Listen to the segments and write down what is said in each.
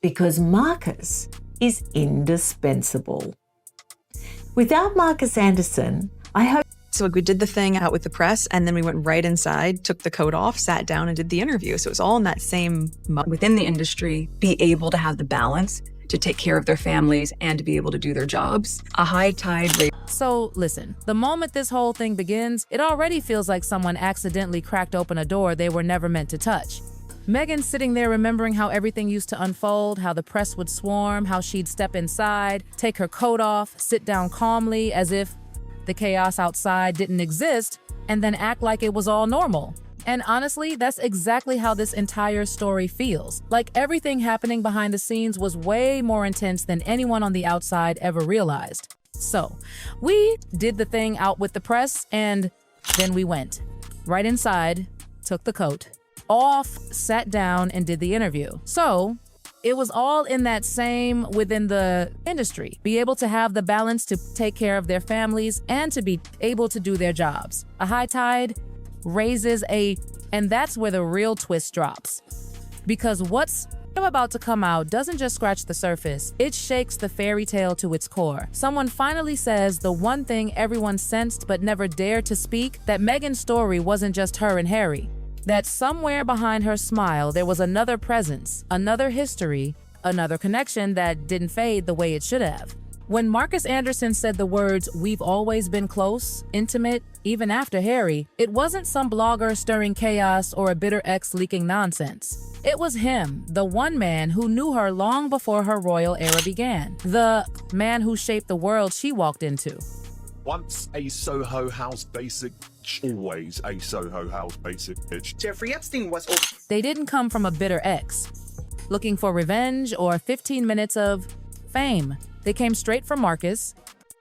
because Markus is indispensable. Without Markus Anderson, I hope. So we did the thing out with the press, and then we went right inside, took the coat off, sat down, and did the interview. So it was all in that same within the industry, be able to have the balance to take care of their families and to be able to do their jobs. A high tide rate. So listen, the moment this whole thing begins, it already feels like someone accidentally cracked open a door they were never meant to touch. Meghan's sitting there remembering how everything used to unfold, how the press would swarm, how she'd step inside, take her coat off, sit down calmly as if the chaos outside didn't exist, and then act like it was all normal. And honestly, that's exactly how this entire story feels. Like everything happening behind the scenes was way more intense than anyone on the outside ever realized. So, we did the thing out with the press, and then we went right inside, took the coat off, sat down, and did the interview. So, it was all in that same within the industry. Be able to have the balance to take care of their families and to be able to do their jobs. A high tide raises and that's where the real twist drops. Because what's about to come out doesn't just scratch the surface, it shakes the fairy tale to its core. Someone finally says the one thing everyone sensed but never dared to speak, that Meghan's story wasn't just her and Harry. That somewhere behind her smile there was another presence, another history, another connection that didn't fade the way it should have. When Markus Anderson said the words, "We've always been close, intimate, even after Harry," it wasn't some blogger stirring chaos or a bitter ex leaking nonsense. It was him, the one man who knew her long before her royal era began. The man who shaped the world she walked into. Once a Soho House basic, always a Soho House basic bitch. Jeffrey Epstein was. They didn't come from a bitter ex, looking for revenge or 15 minutes of fame. They came straight from Markus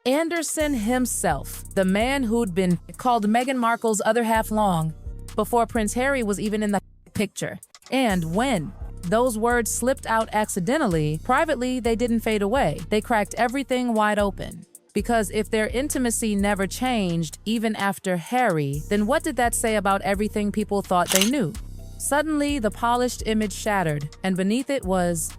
Anderson himself, the man who'd been called Meghan Markle's other half long before Prince Harry was even in the picture. And when those words slipped out accidentally, privately, they didn't fade away. They cracked everything wide open. Because if their intimacy never changed, even after Harry, then what did that say about everything people thought they knew? Suddenly, the polished image shattered, and beneath it was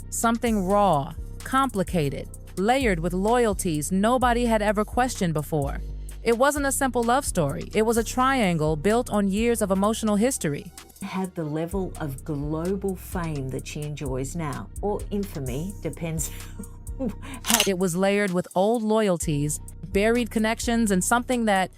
something raw, complicated, layered with loyalties nobody had ever questioned before. It wasn't a simple love story. It was a triangle built on years of emotional history. Had the level of global fame that she enjoys now, or infamy, depends. It was layered with old loyalties, buried connections, and something that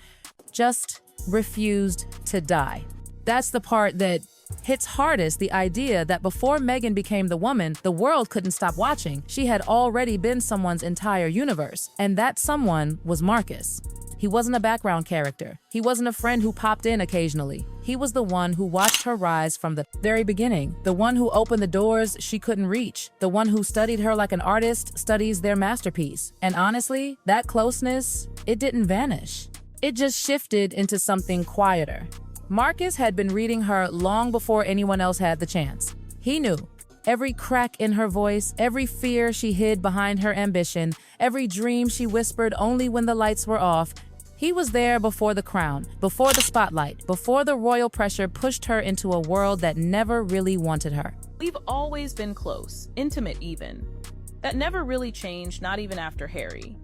just refused to die. That's the part that hits hardest, the idea that before Meghan became the woman, the world couldn't stop watching. She had already been someone's entire universe, and that someone was Markus. He wasn't a background character. He wasn't a friend who popped in occasionally. He was the one who watched her rise from the very beginning, the one who opened the doors she couldn't reach, the one who studied her like an artist studies their masterpiece. And honestly, that closeness, it didn't vanish. It just shifted into something quieter. Markus had been reading her long before anyone else had the chance. He knew every crack in her voice, every fear she hid behind her ambition, every dream she whispered only when the lights were off. He was there before the crown, before the spotlight, before the royal pressure pushed her into a world that never really wanted her. We've always been close, intimate even. That never really changed, not even after Harry.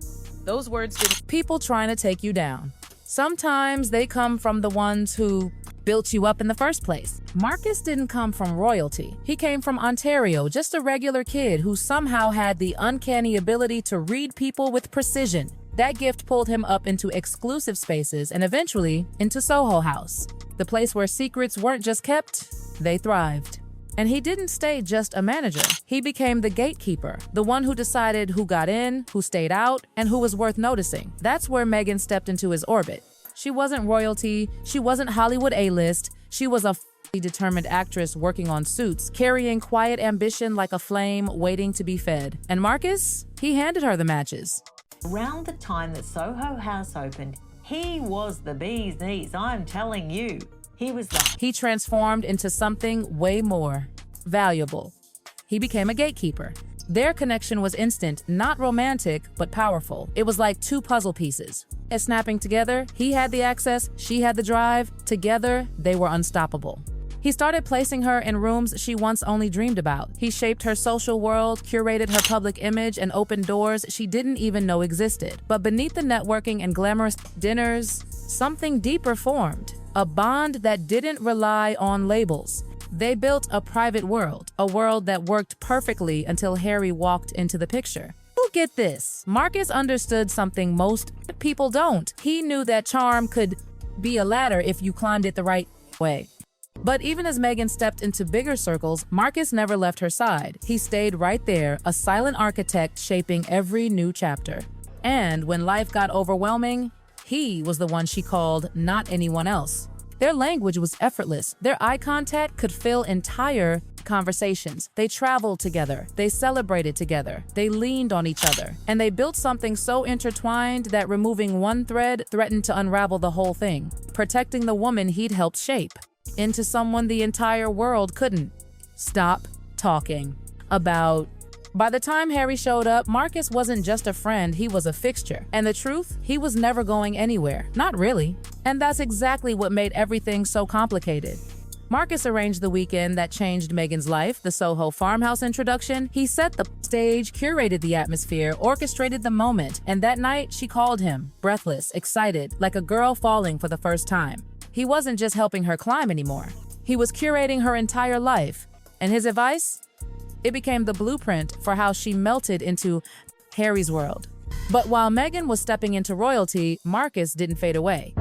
Those words didn't. People trying to take you down. Sometimes they come from the ones who built you up in the first place. Markus didn't come from royalty. He came from Ontario, just a regular kid who somehow had the uncanny ability to read people with precision. That gift pulled him up into exclusive spaces and eventually into Soho House, the place where secrets weren't just kept, they thrived. And he didn't stay just a manager. He became the gatekeeper, the one who decided who got in, who stayed out, and who was worth noticing. That's where Meghan stepped into his orbit. She wasn't royalty, she wasn't Hollywood A-list, she was a determined actress working on Suits, carrying quiet ambition like a flame waiting to be fed. And Markus, he handed her the matches. Around the time that Soho House opened, he was the bee's knees, I'm telling you. He transformed into something way more valuable. He became a gatekeeper. Their connection was instant, not romantic, but powerful. It was like two puzzle pieces. As snapping together, he had the access, she had the drive. Together, they were unstoppable. He started placing her in rooms she once only dreamed about. He shaped her social world, curated her public image, and opened doors she didn't even know existed. But beneath the networking and glamorous dinners, something deeper formed. A bond that didn't rely on labels. They built a private world, a world that worked perfectly until Harry walked into the picture. Get this, Markus understood something most people don't. He knew that charm could be a ladder if you climbed it the right way. But even as Meghan stepped into bigger circles, Markus never left her side. He stayed right there, a silent architect shaping every new chapter. And when life got overwhelming, he was the one she called, not anyone else. Their language was effortless. Their eye contact could fill entire conversations. They traveled together. They celebrated together. They leaned on each other. And they built something so intertwined that removing one thread threatened to unravel the whole thing, protecting the woman he'd helped shape into someone the entire world couldn't stop talking about. By the time Harry showed up, Markus wasn't just a friend, he was a fixture. And the truth, he was never going anywhere. Not really. And that's exactly what made everything so complicated. Markus arranged the weekend that changed Meghan's life, the Soho farmhouse introduction. He set the stage, curated the atmosphere, orchestrated the moment. And that night, she called him, breathless, excited, like a girl falling for the first time. He wasn't just helping her climb anymore. He was curating her entire life. And his advice? It became the blueprint for how she melted into Harry's world. But while Meghan was stepping into royalty, Markus didn't fade away.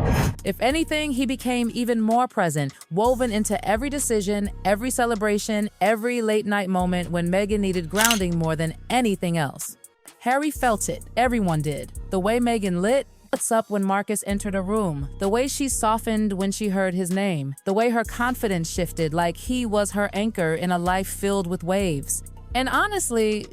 If anything, he became even more present, woven into every decision, every celebration, every late-night moment when Meghan needed grounding more than anything else. Harry felt it. Everyone did. The way Meghan lit up when Markus entered a room, the way she softened when she heard his name, the way her confidence shifted like he was her anchor in a life filled with waves. And honestly,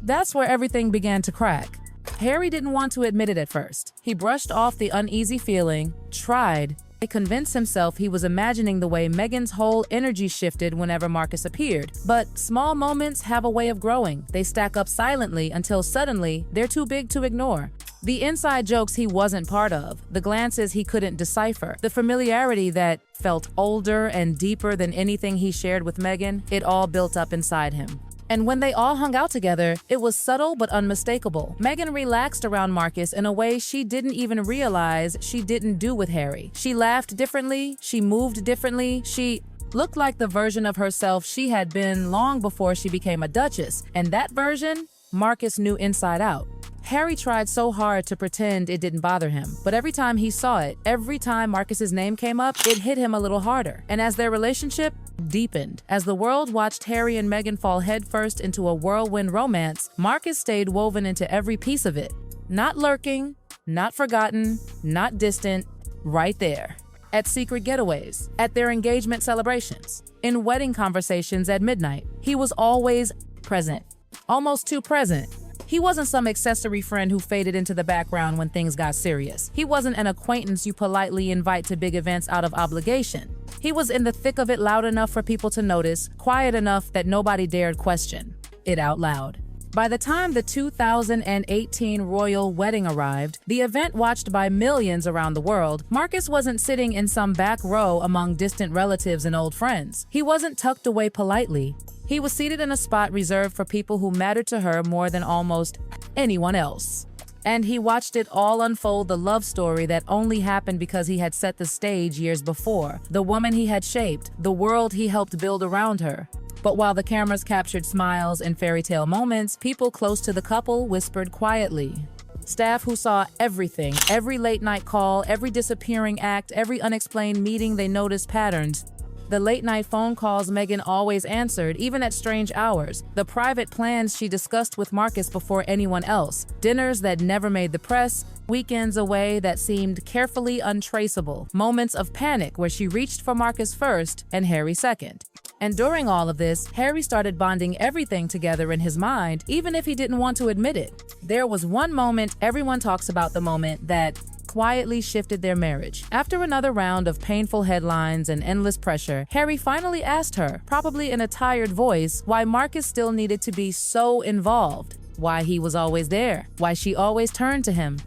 that's where everything began to crack. Harry didn't want to admit it at first. He brushed off the uneasy feeling, tried to convince himself he was imagining the way Meghan's whole energy shifted whenever Markus appeared. But small moments have a way of growing. They stack up silently until suddenly they're too big to ignore. The inside jokes he wasn't part of, the glances he couldn't decipher, the familiarity that felt older and deeper than anything he shared with Meghan, it all built up inside him. And when they all hung out together, it was subtle but unmistakable. Meghan relaxed around Markus in a way she didn't even realize she didn't do with Harry. She laughed differently, she moved differently, she looked like the version of herself she had been long before she became a duchess. And that version, Markus knew inside out. Harry tried so hard to pretend it didn't bother him, but every time he saw it, every time Markus's name came up, it hit him a little harder. And as their relationship deepened, as the world watched Harry and Meghan fall headfirst into a whirlwind romance, Markus stayed woven into every piece of it. Not lurking, not forgotten, not distant, right there. At secret getaways, at their engagement celebrations, in wedding conversations at midnight, he was always present, almost too present. He wasn't some accessory friend who faded into the background when things got serious. He wasn't an acquaintance you politely invite to big events out of obligation. He was in the thick of it, loud enough for people to notice, quiet enough that nobody dared question it out loud. By the time the 2018 royal wedding arrived, the event watched by millions around the world, Markus wasn't sitting in some back row among distant relatives and old friends. He wasn't tucked away politely. He was seated in a spot reserved for people who mattered to her more than almost anyone else. And he watched it all unfold, the love story that only happened because he had set the stage years before, the woman he had shaped, the world he helped build around her. But while the cameras captured smiles and fairy tale moments, people close to the couple whispered quietly. Staff who saw everything, every late night call, every disappearing act, every unexplained meeting, they noticed patterns. The late-night phone calls Meghan always answered, even at strange hours. The private plans she discussed with Markus before anyone else. Dinners that never made the press. Weekends away that seemed carefully untraceable. Moments of panic where she reached for Markus first and Harry second. And during all of this, Harry started bonding everything together in his mind, even if he didn't want to admit it. There was one moment, everyone talks about the moment, that quietly shifted their marriage. After another round of painful headlines and endless pressure, Harry finally asked her, probably in a tired voice, why Markus still needed to be so involved, why he was always there, why she always turned to him.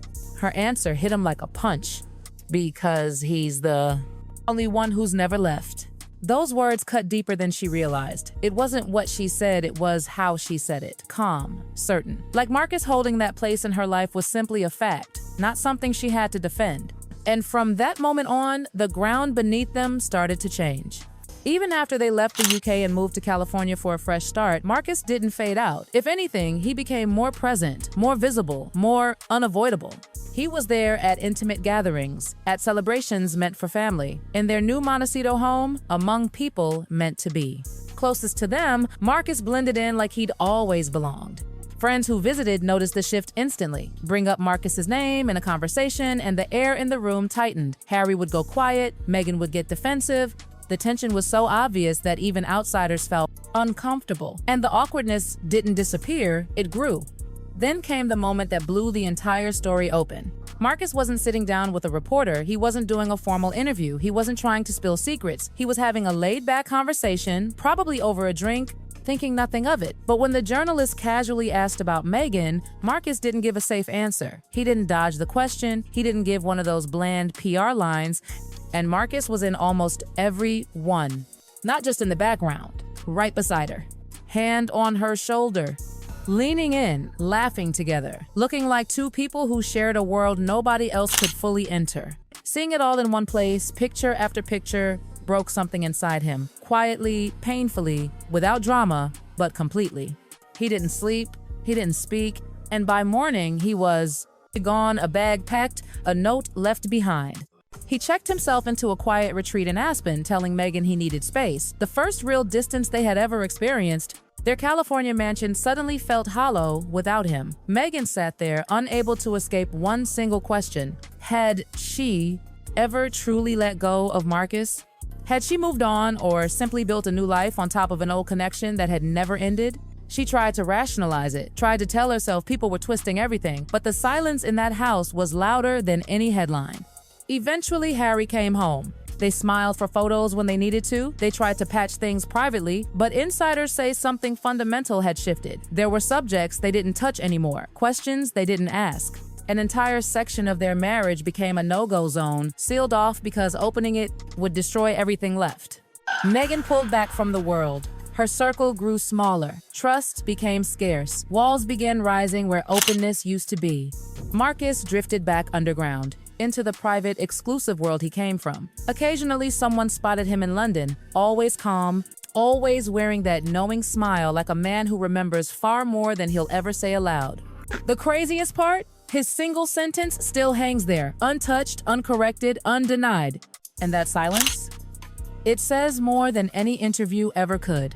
Her answer hit him like a punch. Because he's the only one who's never left. Those words cut deeper than she realized. It wasn't what she said, it was how she said it. Calm, certain. Like Marcus holding that place in her life was simply a fact, not something she had to defend. And from that moment on, the ground beneath them started to change. Even after they left the UK and moved to California for a fresh start, Marcus didn't fade out. If anything, he became more present, more visible, more unavoidable. He was there at intimate gatherings, at celebrations meant for family, in their new Montecito home, among people meant to be. Closest to them, Marcus blended in like he'd always belonged. Friends who visited noticed the shift instantly. Bring up Marcus's name in a conversation, and the air in the room tightened. Harry would go quiet, Meghan would get defensive. The tension was so obvious that even outsiders felt uncomfortable. And the awkwardness didn't disappear, it grew. Then came the moment that blew the entire story open. Marcus wasn't sitting down with a reporter, he wasn't doing a formal interview, he wasn't trying to spill secrets. He was having a laid-back conversation, probably over a drink, thinking nothing of it. But when the journalist casually asked about Meghan, Marcus didn't give a safe answer. He didn't dodge the question, he didn't give one of those bland PR lines, and Marcus was in almost every one. Not just in the background, right beside her, hand on her shoulder, leaning in, laughing together, looking like two people who shared a world nobody else could fully enter. Seeing it all in one place, picture after picture, broke something inside him, quietly, painfully, without drama, but completely. He didn't sleep, he didn't speak, and by morning he was gone, a bag packed, a note left behind. He checked himself into a quiet retreat in Aspen, telling Meghan he needed space. The first real distance they had ever experienced, their California mansion suddenly felt hollow without him. Meghan sat there, unable to escape one single question. Had she ever truly let go of Marcus? Had she moved on or simply built a new life on top of an old connection that had never ended? She tried to rationalize it, tried to tell herself people were twisting everything, but the silence in that house was louder than any headline. Eventually, Harry came home. They smiled for photos when they needed to. They tried to patch things privately, but insiders say something fundamental had shifted. There were subjects they didn't touch anymore, questions they didn't ask. An entire section of their marriage became a no-go zone, sealed off because opening it would destroy everything left. Meghan pulled back from the world. Her circle grew smaller. Trust became scarce. Walls began rising where openness used to be. Marcus drifted back underground, into the private, exclusive world he came from. Occasionally, someone spotted him in London, always calm, always wearing that knowing smile like a man who remembers far more than he'll ever say aloud. The craziest part? His single sentence still hangs there, untouched, uncorrected, undenied. And that silence? It says more than any interview ever could.